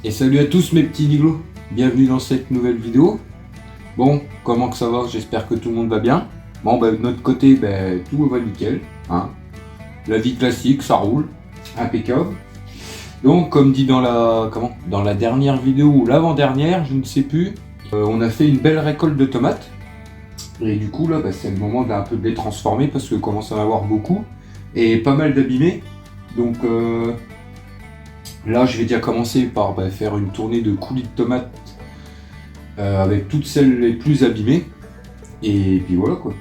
Et salut à tous mes petits liglots, bienvenue dans cette nouvelle vidéo. Bon, comment que ça va? J'espère que tout le monde va bien. Bon, de notre côté, tout va nickel, hein. La vie classique, ça roule, impeccable. Donc, comme dit dans la dernière vidéo ou l'avant-dernière, je ne sais plus, on a fait une belle récolte de tomates. Et du coup, là, c'est le moment d'un peu de les transformer parce que commence à en avoir beaucoup et pas mal d'abîmés. Donc, là, je vais déjà commencer par faire une tournée de coulis de tomates avec toutes celles les plus abîmées. Et puis voilà quoi.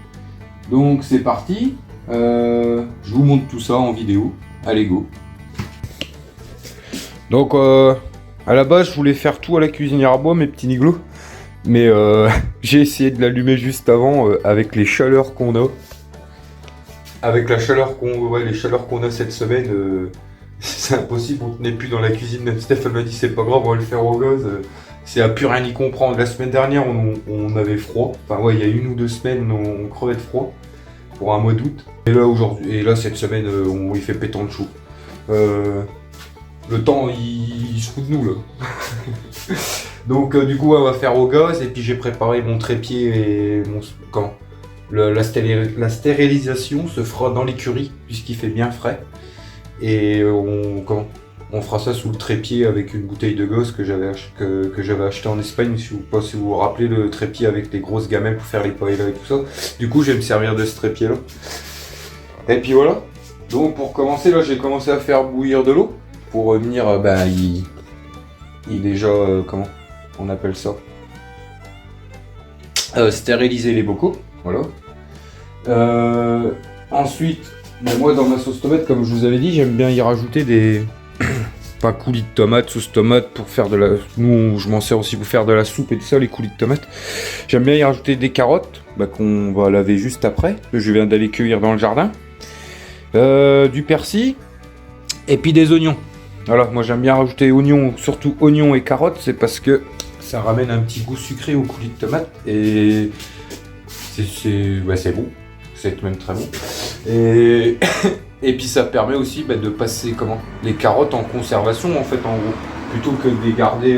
Donc c'est parti. Je vous montre tout ça en vidéo. Allez go. Donc à la base, je voulais faire tout à la cuisinière à bois, mes petits niglos. Mais j'ai essayé de l'allumer juste avant avec les chaleurs qu'on a. Avec la chaleur les chaleurs qu'on a cette semaine. C'est impossible, on tenait plus dans la cuisine. Même Steph elle m'a dit c'est pas grave, on va le faire au gaz. C'est à plus rien y comprendre. La semaine dernière on avait froid. Enfin ouais, il y a 1 ou 2 semaines on crevait de froid pour un mois d'août. Et là cette semaine il fait pétant de chaud. Le temps il se fout de nous là. Donc du coup on va faire au gaz et puis j'ai préparé mon trépied et la stérilisation se fera dans l'écurie puisqu'il fait bien frais. Et on fera ça sous le trépied avec une bouteille de gosse que j'avais acheté en Espagne. Si vous vous rappelez le trépied avec les grosses gamelles pour faire les paellas et tout ça. Du coup, je vais me servir de ce trépied là. Et puis voilà. Donc pour commencer, là, j'ai commencé à faire bouillir de l'eau pour venir. Il est déjà comment on appelle ça, stériliser les bocaux. Voilà. Ensuite. Moi dans ma sauce tomate, comme je vous avais dit, j'aime bien y rajouter des pas coulis de tomates, sauce tomate pour faire de la... je m'en sers aussi pour faire de la soupe et tout ça, les coulis de tomates. J'aime bien y rajouter des carottes, qu'on va laver juste après, que je viens d'aller cueillir dans le jardin. Du persil, et puis des oignons. Voilà, moi j'aime bien rajouter oignons, surtout oignons et carottes, c'est parce que ça ramène un petit goût sucré au coulis de tomates, et c'est bon. C'est même très bon. Et puis ça permet aussi de passer les carottes en conservation en fait en gros. Plutôt que de les garder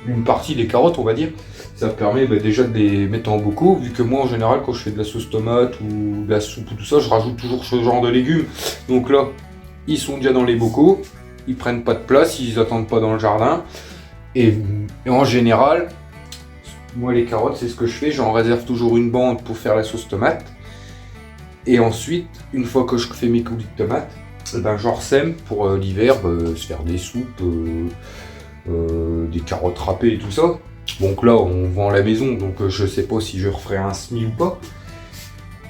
une partie des carottes on va dire. Ça permet déjà de les mettre en bocaux, vu que moi en général quand je fais de la sauce tomate ou de la soupe ou tout ça, je rajoute toujours ce genre de légumes. Donc là, ils sont déjà dans les bocaux, ils prennent pas de place, ils attendent pas dans le jardin. Et en général, moi les carottes c'est ce que je fais, j'en réserve toujours une bande pour faire la sauce tomate. Et ensuite, une fois que je fais mes coulis de tomates, j'en sème pour l'hiver, se faire des soupes, des carottes râpées et tout ça. Donc là on vend à la maison, donc je sais pas si je referai un semis ou pas.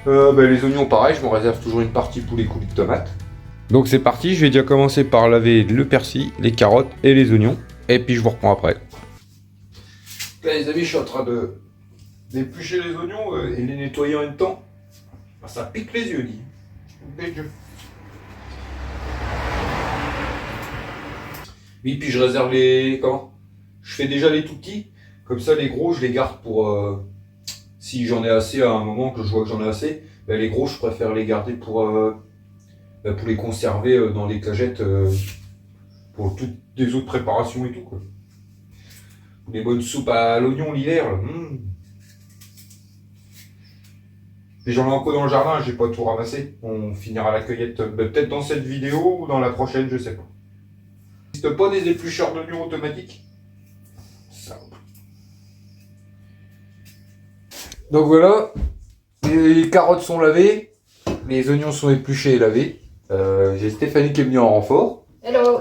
Les oignons pareil, je me réserve toujours une partie pour les coulis de tomates. Donc c'est parti, je vais déjà commencer par laver le persil, les carottes et les oignons. Et puis je vous reprends après. Là les amis, je suis en train d'éplucher les oignons et les nettoyer en même temps. Ça pique les yeux, dit. Oui, puis je réserve je fais déjà les tout petits. Comme ça, les gros, je les garde pour... si j'en ai assez à un moment, que je vois que j'en ai assez, les gros, je préfère les garder pour les conserver dans les cagettes pour toutes les autres préparations et tout, quoi. Des bonnes soupes à l'oignon l'hiver, là. Et j'en ai encore dans le jardin, j'ai pas tout ramassé. On finira la cueillette peut-être dans cette vidéo ou dans la prochaine, je sais pas. Il n'existe pas des éplucheurs d'oignons automatiques? Ça. Donc voilà, les carottes sont lavées, les oignons sont épluchés et lavés. J'ai Stéphanie qui est venue en renfort. Hello.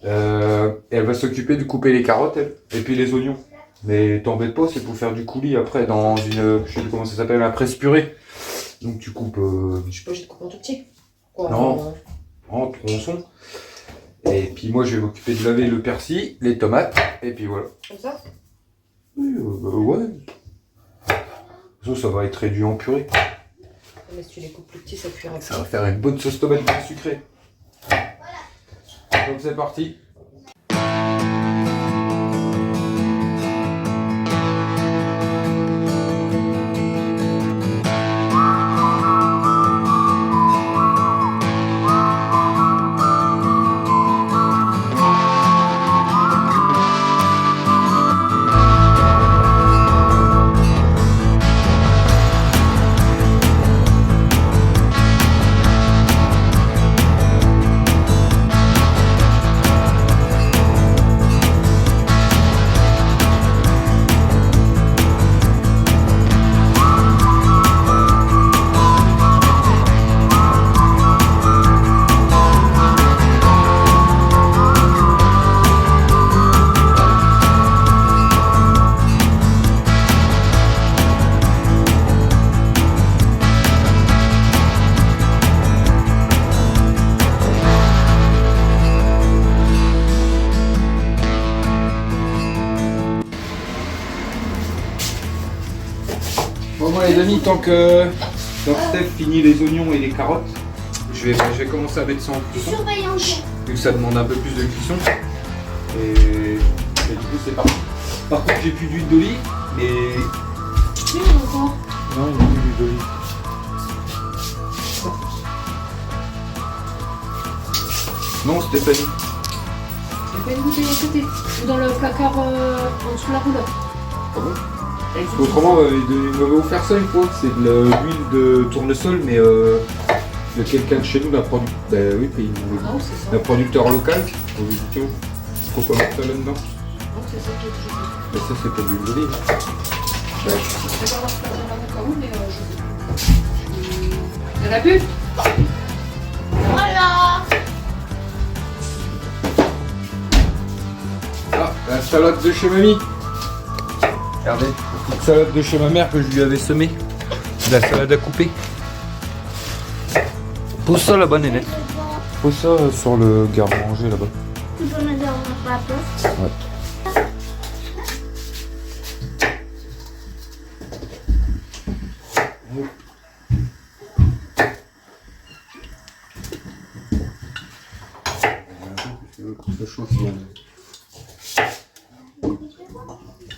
Elle va s'occuper de couper les carottes et puis les oignons. Mais t'embête pas, c'est pour faire du coulis après dans une, je sais plus comment ça s'appelle, un presse purée. Donc tu coupes... Je sais pas, je te coupe en tout petit. Quoi, non, en tronçon. Et puis moi je vais m'occuper de laver le persil, les tomates, et puis voilà. Comme ça? Oui, ouais. Ça va être réduit en purée. Mais si tu les coupes plus petits, ça cuira. Ça va faire une bonne sauce tomate bien sucrée. Donc c'est parti. les amis, tant que Steph finit les oignons et les carottes, je vais commencer à mettre ça en cuisson. Vu que ça demande un peu plus de cuisson. Et du coup c'est parti. Par contre j'ai plus d'huile d'olive, mais... encore. Non, il n'y a plus d'huile d'olive. Non, Stéphanie. Il y a pas une bouteille à côté. Ou dans le placard en dessous de la roulotte. Ah bon? Parce qu'autrement, il m'avait offert ça une fois. C'est de l'huile de tournesol, mais de quelqu'un de chez nous, d'un producteur local. Au vidéo. Faut pas mettre ça là-dedans. Non, c'est ça qui est toujours. Mais ça, c'est pas de l'huile d'olive. Ouais. Je vais pas avoir ce placard là au cas où, mais je. Y'en a plus? Voilà. Ah, la salade de chez mamie. Regardez, la petite salade de chez ma mère que je lui avais semée. La salade à couper. Pose ça là-bas, Nénette. Pose ça sur le garde-manger là-bas. Tu peux me dire on n'a pas peur. Ouais.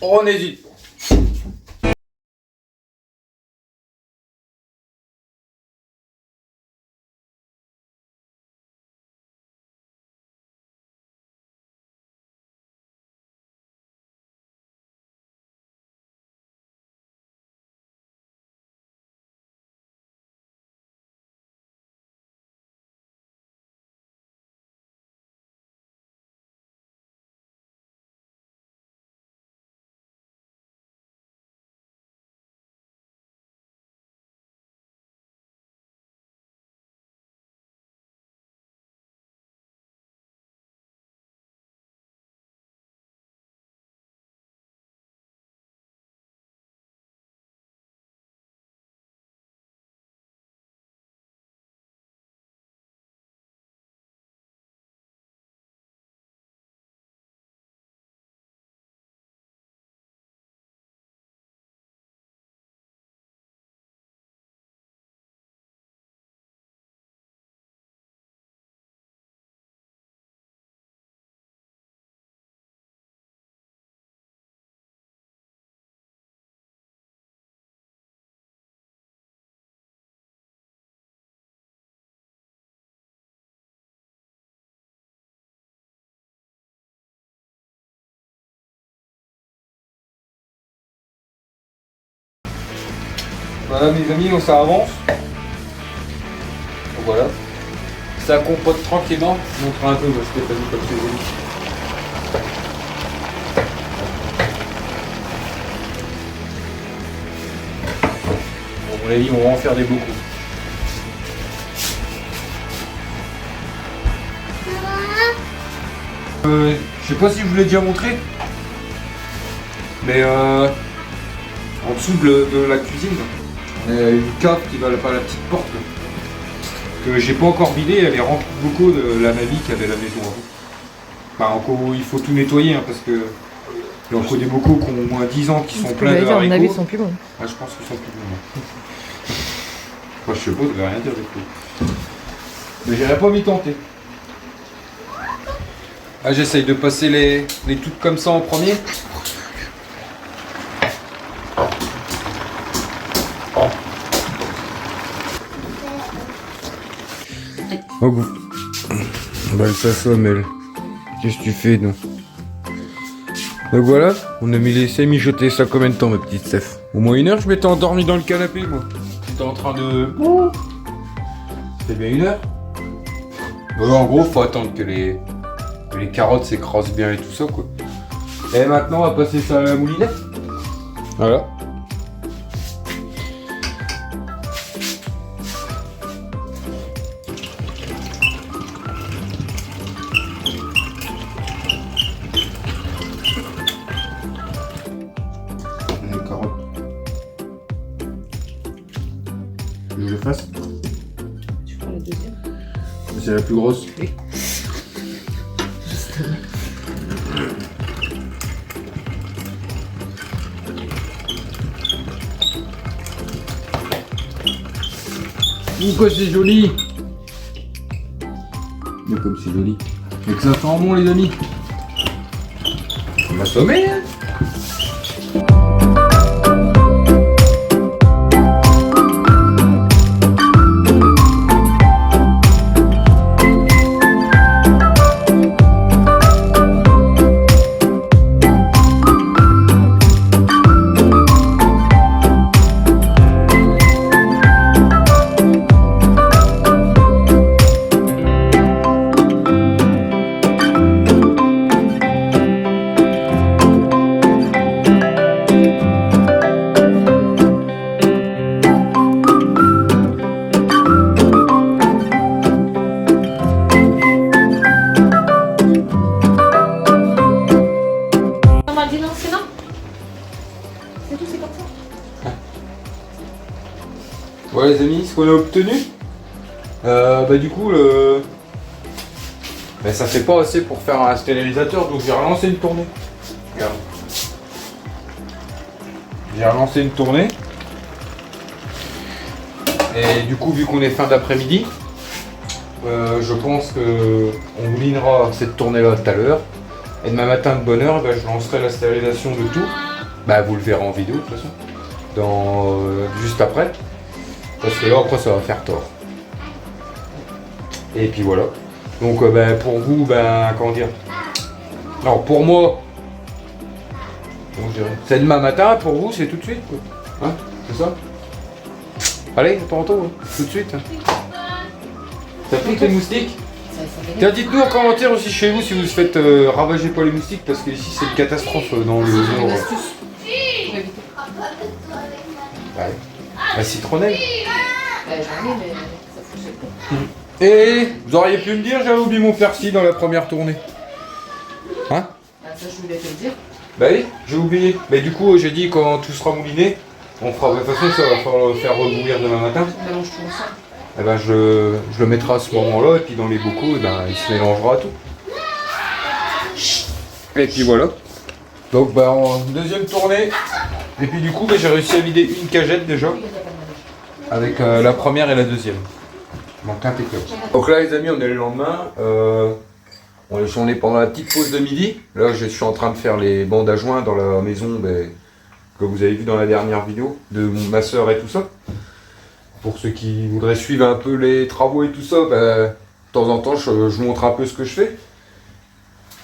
On hésite. Voilà mes amis, ça avance. Donc voilà. Ça compote tranquillement. Je vous montre un peu Stéphanie comme c'est joli. Bon, à mon avis, on va en faire des beaucoup. Je sais pas si je vous l'ai déjà montré. Mais en dessous de la cuisine, on a une cave qui va pas la petite porte là, que j'ai pas encore vidée, elle est remplie de bocaux de la mamie qui avait la maison avant. Bah, encore, il faut tout nettoyer hein, parce que il y a encore des bocaux qui ont au moins 10 ans qui sont pleins de haricots. À mon avis, ils sont plus bons. Ah, je pense qu'ils sont plus bons. Moi, je sais pas, ça veut rien dire du coup. Mais j'irais pas m'y tenter. Ah, j'essaye de passer les toutes comme ça en premier. Oh bon. Bah ça somme. Qu'est-ce que tu fais donc? Donc voilà, on a laissé mijoter ça combien de temps ma petite Steph? Au moins 1 heure, je m'étais endormi dans le canapé moi. J'étais en train de... C'était bien 1 heure. En gros, faut attendre que les carottes s'écrasent bien et tout ça quoi. Et maintenant, on va passer ça à la moulinette. Voilà. Les carottes. Je le fasse. Tu prends la deuxième. C'est la plus grosse. Oui. Pourquoi c'est joli? Mais comme c'est joli. Mais que ça sent bon les amis. On m'a sommé hein. Voilà les amis, ce qu'on a obtenu, du coup, ça fait pas assez pour faire un stérilisateur, donc j'ai relancé une tournée. Regarde. J'ai relancé une tournée. Et du coup, vu qu'on est fin d'après-midi, je pense qu'on moulinera cette tournée-là tout à l'heure. Et demain matin de bonne heure, je lancerai la stérilisation de tout. Vous le verrez en vidéo de toute façon, juste après. Parce que là après ça va faire tort. Et puis voilà. Donc pour vous, comment dire. Non, pour moi, c'est demain matin, pour vous c'est tout de suite quoi. Hein, c'est ça? Allez, Toronto, tout de suite. Ça pique les moustiques? Tiens, dites-nous en commentaire aussi chez vous si vous faites ravager pas les moustiques parce que ici c'est une catastrophe dans le nord. La citronnelle. Et vous auriez pu me dire, j'avais oublié mon persil dans la première tournée. Hein? Ça je voulais te le dire. Oui, j'ai oublié. Mais du coup j'ai dit quand tout sera mouliné, on fera de toute façon ça va falloir le faire rebouillir demain matin. Mélange tout ensemble. Je le mettrai à ce moment-là et puis dans les bocaux il se mélangera à tout. Et puis voilà. Donc en deuxième tournée. Et puis du coup j'ai réussi à vider une cagette déjà. Avec la première et la deuxième. Donc impeccable. Donc là les amis on est le lendemain. On est pendant la petite pause de midi. Là je suis en train de faire les bandes à joints dans la maison que vous avez vu dans la dernière vidéo de ma soeur et tout ça. Pour ceux qui voudraient suivre un peu les travaux et tout ça, de temps en temps je vous montre un peu ce que je fais.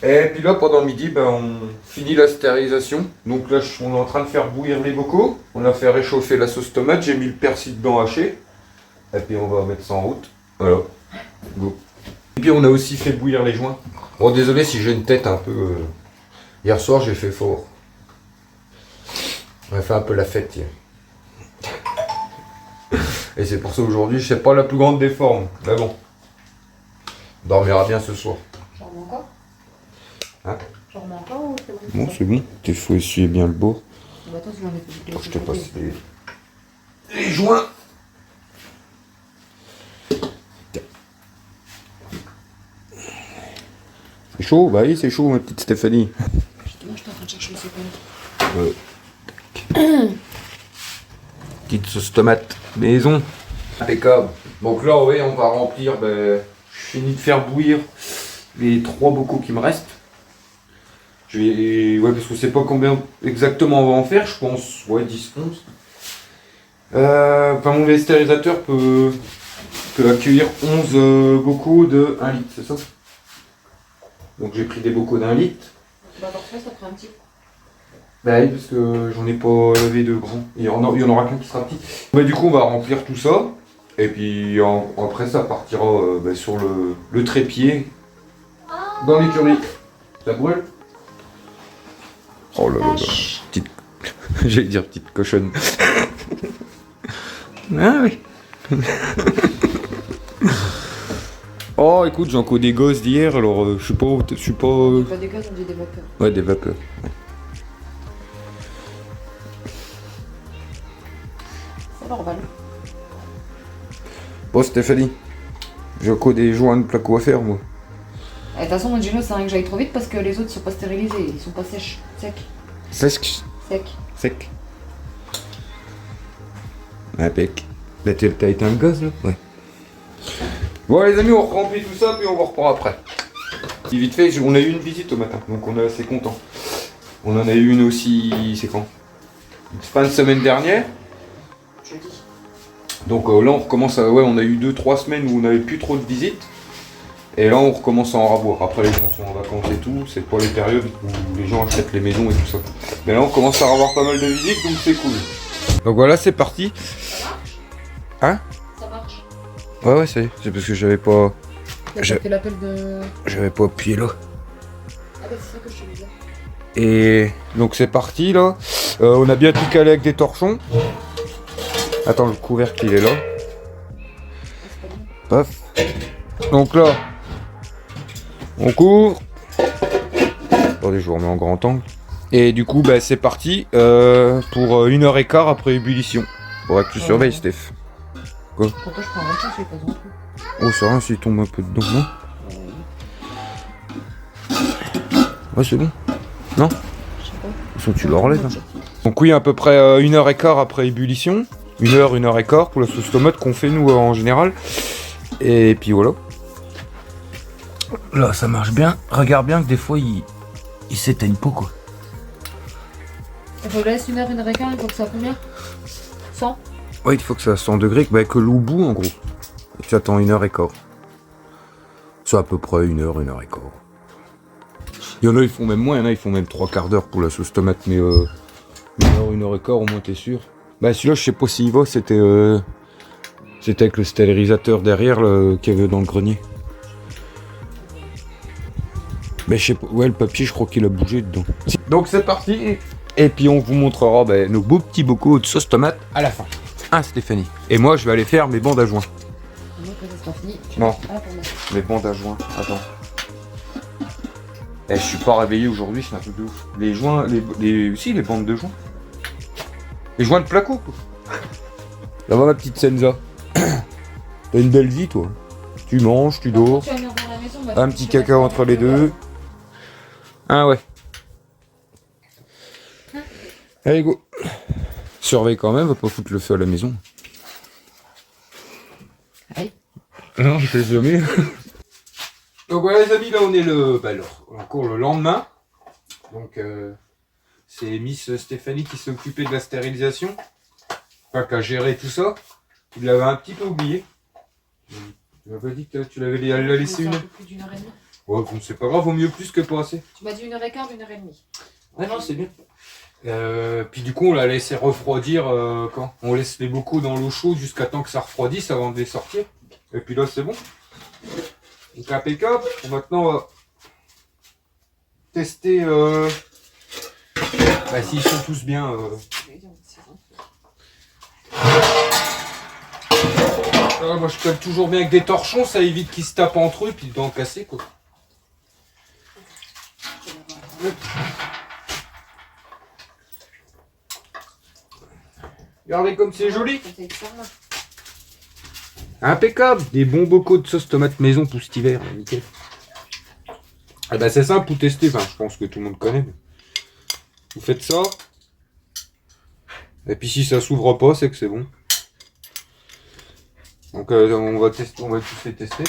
Et puis là pendant le midi on finit la stérilisation. Donc là on est en train de faire bouillir les bocaux. On a fait réchauffer la sauce tomate, j'ai mis le persil dedans haché. Et puis on va mettre ça en route. Voilà. Go. Et puis on a aussi fait bouillir les joints. Bon désolé si j'ai une tête un peu... Hier soir j'ai fait fort. On a fait un peu la fête hier. Et c'est pour ça aujourd'hui je sais pas la plus grande des formes. Mais bon. On dormira bien ce soir. J'en remets encore? Hein? J'en remets encore ou c'est bon? Bon c'est bon. Il faut essuyer bien le bord. Attends, tu vas mettre Je te passe les joints. C'est chaud? Bah oui c'est chaud ma petite Stéphanie. Justement je suis en train de chercher le séparat. Petite sauce tomate maison. Impeccable. Donc là oui on va remplir, je finis de faire bouillir les 3 bocaux qui me restent. Parce que je sais pas combien exactement on va en faire, je pense 10, 11. Mon stérilisateur peut accueillir 11 bocaux de 1 litre, c'est ça? Donc j'ai pris des bocaux d'1 litre. Parfait, ça prend un petit. Oui, parce que j'en ai pas lavé de grands. Il y en aura qu'un qui sera petit. Du coup on va remplir tout ça. Et puis après ça partira sur le trépied dans l'écurie. Ça brûle? Oh là là, petite... J'allais dire petite cochonne. Ah oui. Oh écoute, j'ai encore des gosses d'hier, alors je suis pas... Pas des gaz, on dit des vapeurs. Ouais, des vapeurs. Ouais. C'est normal. Bon Stéphanie, j'ai encore des joints de placo à faire moi. De toute façon, mon Gino, c'est rien que j'aille trop vite parce que les autres sont pas stérilisés, ils sont pas secs. Sec. Sec. Impec. Là t'as été un gosse là? Ouais. Bon les amis, on remplit tout ça puis on repart après. Et vite fait, on a eu une visite au matin, donc on est assez content. On en a eu une aussi, c'est quand? Fin de semaine dernière. Jeudi. Donc là on recommence à... Ouais, on a eu 2-3 semaines où on n'avait plus trop de visites. Et là on recommence à en avoir. Après les gens sont en vacances et tout, c'est pas les périodes où les gens achètent les maisons et tout ça. Mais là on commence à avoir pas mal de visites, donc c'est cool. Donc voilà, c'est parti. Hein? Ça marche. Ouais, c'est parce que j'avais pas... J'ai fait l'appel de... J'avais pas appuyé là. Ah bah c'est ça que je te disais. Et donc c'est parti là. On a bien tout calé avec des torchons. Attends, le couvercle il est là. Paf. Donc là, on couvre. Attendez, je vous remets en grand angle. Et du coup, bah, c'est parti pour 1h15 après ébullition. Faudra que tu surveilles, Steph. Pourquoi je prends un temps, je fais pas un truc. Oh, c'est rien s'il tombe un peu dedans, non? Ouais, c'est bon. Non? Je sais pas. De toute façon, tu le relèves. Hein. Donc oui, à peu près 1h15 après ébullition. 1h15 pour la sauce tomate qu'on fait nous en général. Et puis voilà. Là, ça marche bien. Regarde bien que des fois, il s'éteigne pas, quoi. Il faut que je laisse 1h15, il faut que ça combien 100. Ouais, il faut que ça à 100 degrés, bah, que l'eau bout en gros. Et tu attends 1h15. C'est à peu près 1h15. Il y en a, ils font même moins, il y en a, ils font même 3/4 d'heure pour la sauce tomate, mais 1h15, au moins t'es sûr. Bah celui-là, je sais pas s'il va, c'était avec le stérilisateur derrière qu'il y avait dans le grenier. Mais je sais pas, ouais, le papier, je crois qu'il a bougé dedans. Donc c'est parti. Et puis on vous montrera nos beaux petits bocaux de sauce tomate à la fin. Hein, Stéphanie. Et moi, je vais aller faire mes bandes à joint. Moi, quand ça sera fini, Non. Ah, pour moi. Mes bandes à joint. Attends. Eh, je suis pas réveillé aujourd'hui, c'est un truc de ouf. Les joints, si, les bandes de joints. Les joints de placo, quoi. Là va ma petite Senza. T'as une belle vie, toi. Tu manges, tu dors. Tu vas venir dans la maison, bah, Un tu petit vas caca faire entre un les peu deux. Ah ouais. Allez, go. Surveille quand même, va pas foutre le feu à la maison. Aïe. Non, je sais jamais. Donc voilà les amis, là on est encore le lendemain. Donc c'est Miss Stéphanie qui s'est occupée de la stérilisation. Enfin, qui a géré tout ça. Tu l'avais un petit peu oublié. Tu m'avais dit que tu l'avais laissé une. Un peu plus d'1h30. Ouais, bon, c'est pas grave, vaut mieux plus que pas assez. Tu m'as dit 1h15, 1h30. Ouais, non, c'est bien. Puis du coup, on l'a laissé refroidir quand on laisse les bocaux dans l'eau chaude jusqu'à temps que ça refroidisse avant de les sortir. Et puis là, c'est bon. Donc impeccable. Maintenant, on va tester s'ils sont tous bien. Moi, je colle toujours bien avec des torchons, ça évite qu'ils se tapent entre eux, puis d'en casser, quoi. Regardez comme c'est joli. Impeccable. Des bons bocaux de sauce tomate maison pour cet hiver, nickel. Ah bah c'est simple pour tester, enfin, je pense que tout le monde connaît. Mais... Vous faites ça. Et puis si ça s'ouvre pas, c'est que c'est bon. Donc on va tester, on va tous les tester.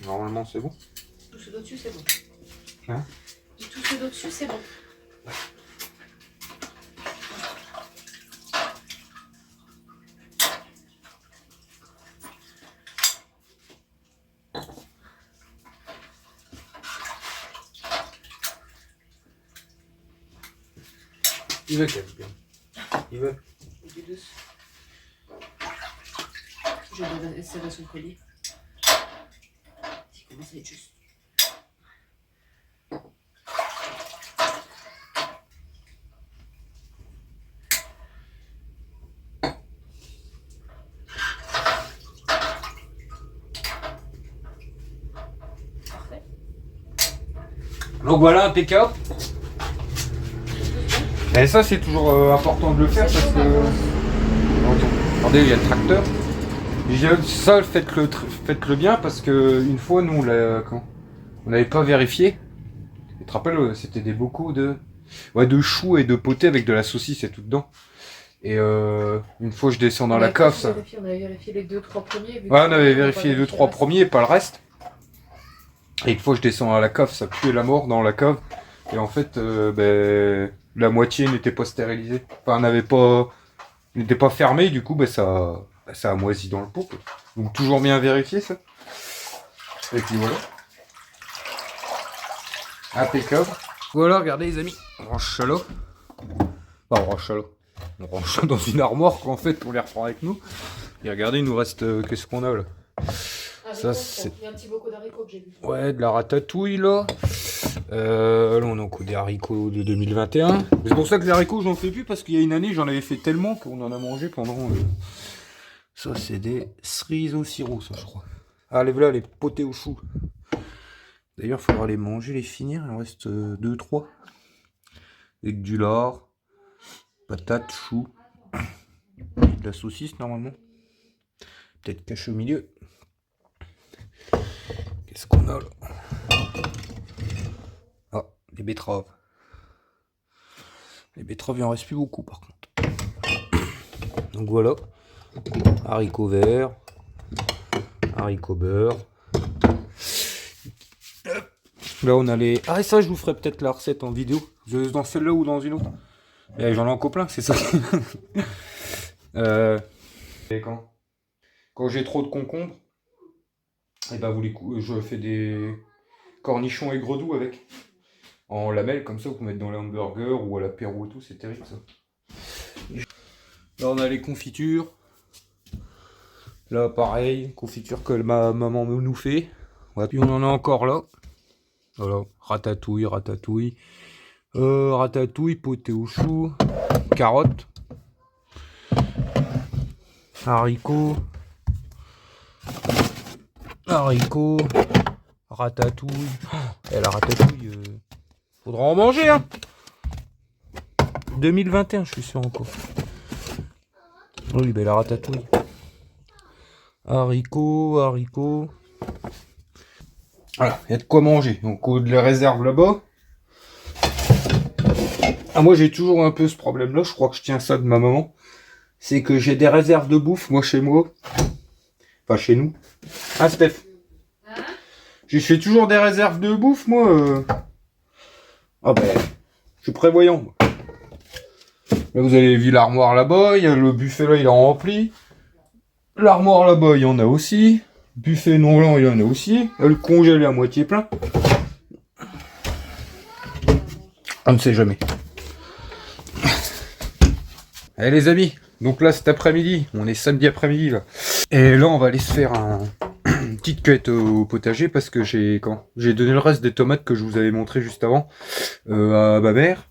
Normalement c'est bon. Tout ce d'au-dessus, c'est bon. Hein? Tout ce d'au-dessus, c'est bon. Il veut qu'elle bien. Il veut. Je vais serrer son collier. Il commence à être juste. Parfait. Donc voilà, impeccable. Et ça c'est toujours important de le faire parce que... Attendez, il y a le tracteur. Ça, faites-le bien parce que une fois nous on n'avait pas vérifié. Tu te rappelles, c'était des bocaux de choux et de potés avec de la saucisse et tout dedans. Et une fois je descends dans la cave, ça... On avait vérifié les 2-3 premiers. Ouais, on avait vérifié les 2-3 premiers, pas le reste. Et une fois je descends à la cave, ça puait la mort dans la cave. Et en fait, la moitié n'était pas stérilisée. Enfin, n'était pas fermé, du coup, ça a moisi dans le pot, quoi. Donc toujours bien vérifié, ça. Et puis voilà. Impeccable. Voilà, regardez les amis. On range ça là. Enfin, on range ça là. On range ça dans une armoire, quoi, en fait, pour les reprendre avec nous. Et regardez, il nous reste... qu'est-ce qu'on a, là? Ça, c'est... Il y a un petit boco d'haricots que j'ai vu. Ouais, de la ratatouille, là. Là, on a encore des haricots de 2021. C'est pour ça que les haricots, j'en fais plus, parce qu'il y a une année, j'en avais fait tellement qu'on en a mangé pendant... Ça, c'est des cerises au sirop, ça, je crois. Ah, les voilà, les potés au chou. D'ailleurs, il faudra les manger, les finir. Il en reste 2-3. Avec du lard, patates, choux. De la saucisse, normalement. Peut-être caché au milieu. Qu'est-ce qu'on a, là? Ah, les betteraves. Les betteraves, il en reste plus beaucoup, par contre. Donc voilà. Haricots verts. Haricots beurre. Là on a les... Ah ça je vous ferai peut-être la recette en vidéo. Dans celle-là ou dans une autre. Et j'en ai encore plein, c'est ça. Et quand j'ai trop de concombres, et ben je fais des cornichons aigre doux avec. En lamelles comme ça, vous pouvez mettre dans les hamburgers ou à l'apéro et tout, c'est terrible ça. Là on a les confitures. Là pareil, confiture que ma maman nous fait. Ouais, puis on en a encore là. Voilà, ratatouille, poté au chou, carottes, haricots, ratatouille. Et la ratatouille, faudra en manger, hein. 2021, je suis sûr encore. Oui, la ratatouille. Haricots. Voilà, il y a de quoi manger. Donc, de la réserve là-bas. Ah, moi, j'ai toujours un peu ce problème-là. Je crois que je tiens ça de ma maman. C'est que j'ai des réserves de bouffe, moi, chez moi. Enfin, chez nous. Ah, Steph. Je fais toujours des réserves de bouffe, moi. Ah, je suis prévoyant, moi. Là, vous avez vu l'armoire là-bas. Il y a le buffet là, il est rempli. L'armoire là-bas, il y en a aussi. Buffet non blanc, il y en a aussi. Le congèle est à moitié plein. On ne sait jamais. Allez les amis, donc là cet après-midi, on est samedi après-midi là. Et là on va aller se faire une petite cueillette au potager parce que j'ai donné le reste des tomates que je vous avais montré juste avant à ma mère.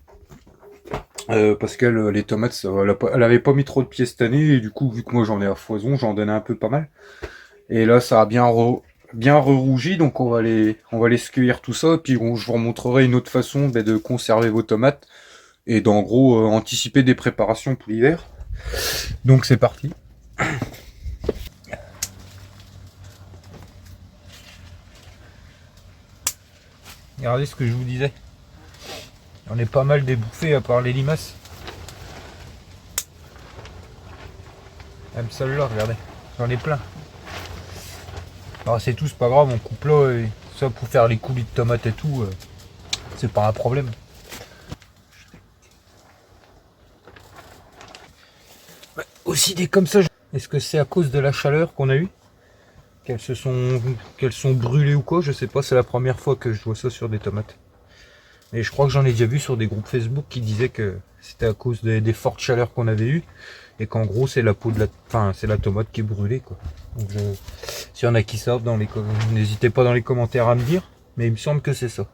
Parce qu'elle, les tomates, elle avait pas mis trop de pieds cette année, et du coup, vu que moi j'en ai à foison, j'en donnais un peu pas mal. Et là, ça a bien re-rougi, donc on va les cueillir tout ça, et puis je vous remontrerai une autre façon de conserver vos tomates, et d'en gros, anticiper des préparations pour l'hiver. Donc c'est parti. Regardez ce que je vous disais. On est pas mal débouffé à part les limaces. Même celle-là, regardez. J'en ai plein. Alors c'est tout, c'est pas grave, on coupe là et ça pour faire les coulis de tomates et tout, c'est pas un problème. Ouais, aussi des comme ça. Est-ce que c'est à cause de la chaleur qu'on a eue qu'elles sont brûlées ou quoi? Je sais pas, c'est la première fois que je vois ça sur des tomates. Et je crois que j'en ai déjà vu sur des groupes Facebook qui disaient que c'était à cause des fortes chaleurs qu'on avait eues et qu'en gros c'est la peau de c'est la tomate qui est brûlée quoi. Donc s'il y en a qui savent, n'hésitez pas dans les commentaires à me dire, mais il me semble que c'est ça.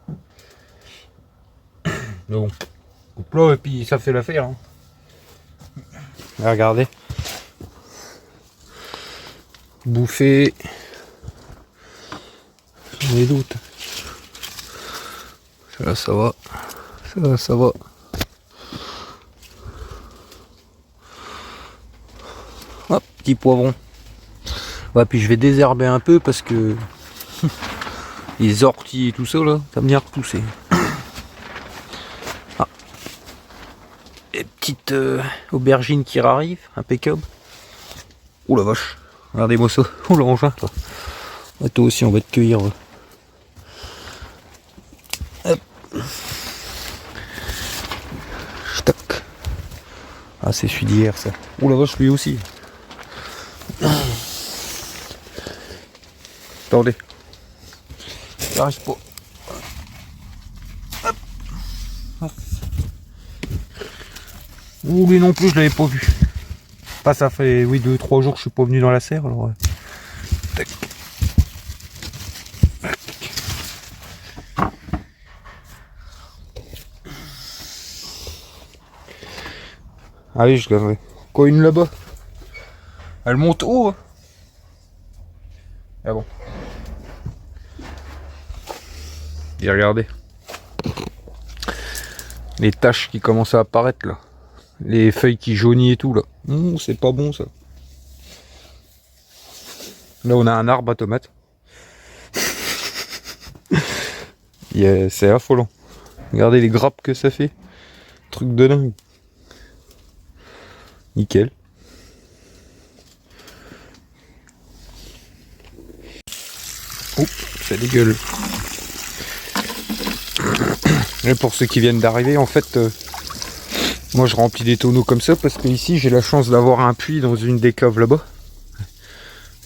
Mais bon, coupe là et puis ça fait l'affaire. Hein. Regardez. Bouffer. J'en ai d'autres. Ça va. Ça va. Hop, petit poivron. Ouais, puis je vais désherber un peu parce que les orties et tout ça là, ça va venir repousser. Ah. Les petites aubergines qui arrivent, impeccable. Ouh la vache, regardez-moi ça. Ouh l'engin, toi. Ah, toi aussi, on va te cueillir. Ouais. Hop. Tac. Ah, c'est celui d'hier, ça. Ouh la vache, lui aussi. Attendez. J'arrive pas. Hop. Hop. Ouh, lui non plus, je l'avais pas vu. Pas, ça fait, oui, 2-3 jours que je suis pas venu dans la serre, alors... Tac. Ah oui, je l'avais. Quoi, une là-bas? Elle monte haut, hein. Ah bon. Et regardez. Les taches qui commencent à apparaître, là. Les feuilles qui jaunissent et tout, là. C'est pas bon, ça. Là, on a un arbre à tomates. C'est affolant. Regardez les grappes que ça fait. Truc de dingue. Nickel. Oh, ça dégueule. Et pour ceux qui viennent d'arriver, en fait, moi je remplis des tonneaux comme ça parce que ici j'ai la chance d'avoir un puits dans une des caves là-bas.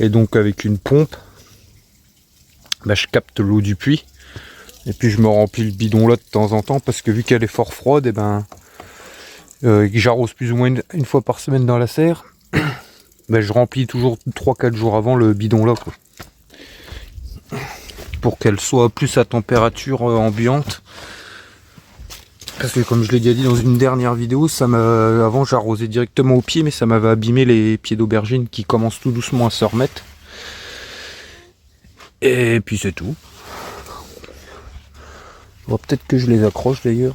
Et donc avec une pompe, bah, je capte l'eau du puits. Et puis je me remplis le bidon là de temps en temps parce que vu qu'elle est fort froide, et ben j'arrose plus ou moins une fois par semaine dans la serre. Ben, je remplis toujours 3-4 jours avant le bidon là, quoi. Pour qu'elle soit plus à température ambiante. Parce que comme je l'ai déjà dit dans une dernière vidéo, avant j'arrosais directement au pied, mais ça m'avait abîmé les pieds d'aubergine qui commencent tout doucement à se remettre. Et puis c'est tout. Bon, peut-être que je les accroche d'ailleurs.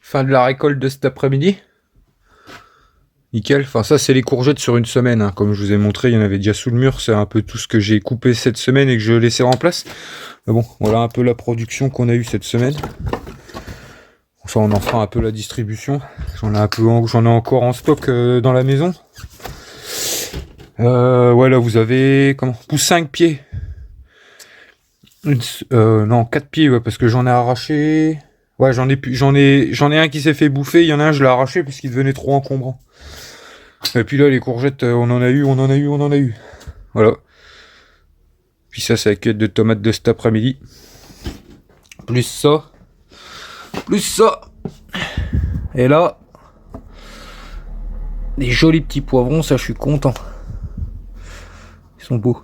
Fin de la récolte de cet après-midi. Nickel. Enfin ça c'est les courgettes sur une semaine, hein. Comme je vous ai montré, il y en avait déjà sous le mur. C'est un peu tout ce que j'ai coupé cette semaine et que je laissais en place. Mais bon, voilà un peu la production qu'on a eue cette semaine. Ça on en fera un peu la distribution. J'en ai encore en stock dans la maison. Ouais là vous avez pousse 5 pieds. Non, 4 pieds, ouais, parce que j'en ai arraché. Ouais, j'en ai un qui s'est fait bouffer, il y en a un, je l'ai arraché parce qu'il devenait trop encombrant. Et puis là, les courgettes, on en a eu. Voilà. Puis ça, c'est la cueillette de tomates de cet après-midi. Plus ça. Et là, des jolis petits poivrons, ça, je suis content. Ils sont beaux.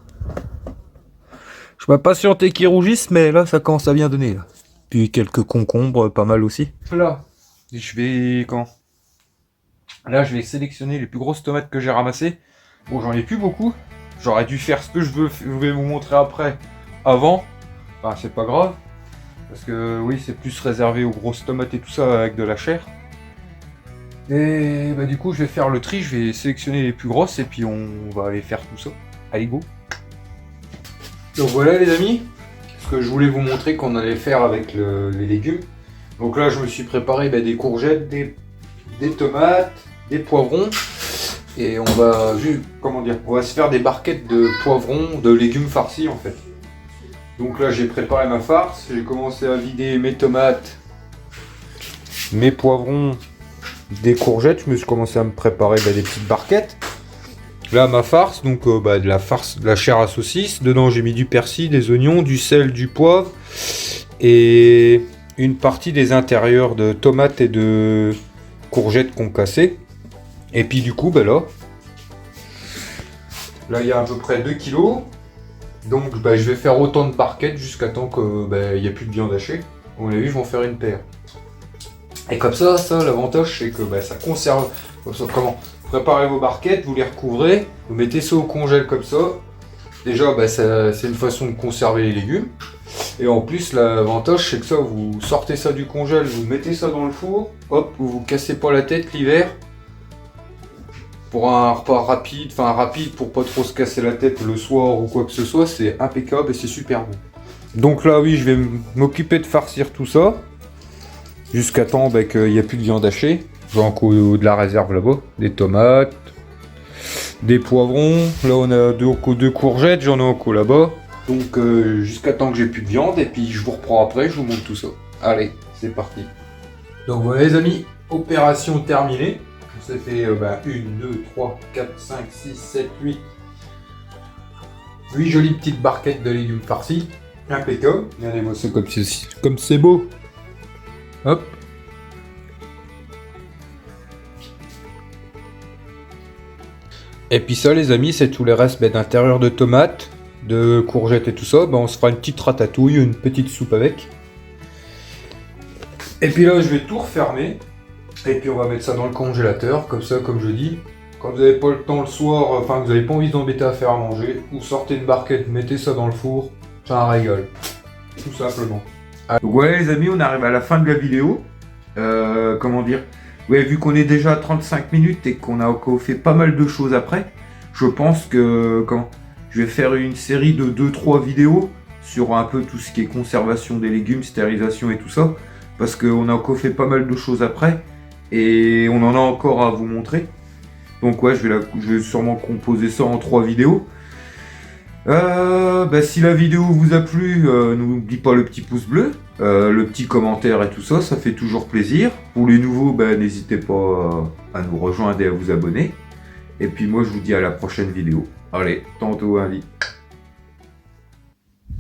Je m'impatientais qu'ils rougissent, mais là, ça commence à bien donner, là. Puis quelques concombres, pas mal aussi. Là, Là, je vais sélectionner les plus grosses tomates que j'ai ramassées. Bon, j'en ai plus beaucoup. J'aurais dû faire ce que je vais vous montrer après, avant. Enfin, c'est pas grave. Parce que oui, c'est plus réservé aux grosses tomates et tout ça avec de la chair. Et bah du coup, je vais faire le tri, je vais sélectionner les plus grosses et puis on va aller faire tout ça. Allez, go. Donc voilà les amis, ce que je voulais vous montrer qu'on allait faire avec les légumes. Donc là, je me suis préparé des courgettes, des tomates, des poivrons. Et on va on va se faire des barquettes de poivrons, de légumes farcis en fait. Donc là, j'ai préparé ma farce, j'ai commencé à vider mes tomates, mes poivrons, des courgettes. Je me suis commencé à me préparer des petites barquettes. Là, ma farce, donc de la chair à saucisse. Dedans, j'ai mis du persil, des oignons, du sel, du poivre et une partie des intérieurs de tomates et de courgettes concassées. Et puis du coup, là, il y a à peu près 2 kilos. Donc je vais faire autant de barquettes jusqu'à temps qu'il n'y ait plus de viande hachée. À mon avis, je vais en faire une paire. Et comme ça, l'avantage, c'est que ça conserve. Comment préparez vos barquettes, vous les recouvrez, vous mettez ça au congèle comme ça. Déjà, c'est une façon de conserver les légumes. Et en plus, l'avantage, c'est que ça, vous sortez ça du congèle, vous mettez ça dans le four, hop, vous cassez pas la tête l'hiver. Pour un repas rapide pour pas trop se casser la tête le soir ou quoi que ce soit, c'est impeccable et c'est super bon. Donc là, oui, je vais m'occuper de farcir tout ça. Jusqu'à temps qu'il n'y a plus de viande hachée. J'ai encore de la réserve là-bas. Des tomates, des poivrons. Là, on a deux courgettes, j'en ai encore là-bas. Donc jusqu'à temps que j'ai plus de viande. Et puis je vous reprends après, je vous montre tout ça. Allez, c'est parti. Donc voilà les amis, opération terminée. On s'est fait 1, 2, 3, 4, 5, 6, 7, 8. 8 jolies petites barquettes de légumes farcis. Impeccable. Regardez-moi ça comme c'est beau. Hop. Et puis ça les amis, c'est tous les restes d'intérieur de tomates, de courgettes et tout ça. On se fera une petite ratatouille, une petite soupe avec. Et puis là je vais tout refermer. Et puis on va mettre ça dans le congélateur, comme ça, comme je dis. Quand vous n'avez pas le temps le soir, que vous n'avez pas envie d'embêter à faire à manger, vous sortez une barquette, mettez ça dans le four, c'est un régal. Tout simplement. Donc voilà les amis, on arrive à la fin de la vidéo. Ouais, vu qu'on est déjà à 35 minutes et qu'on a encore fait pas mal de choses après, je pense que je vais faire une série de 2-3 vidéos sur un peu tout ce qui est conservation des légumes, stérilisation et tout ça. Parce qu'on a encore fait pas mal de choses après. Et on en a encore à vous montrer. Donc ouais, je vais sûrement composer ça en 3 vidéos. Si la vidéo vous a plu, n'oubliez pas le petit pouce bleu, le petit commentaire et tout ça, ça fait toujours plaisir. Pour les nouveaux, n'hésitez pas à nous rejoindre et à vous abonner. Et puis moi je vous dis à la prochaine vidéo. Allez, tantôt, Andy.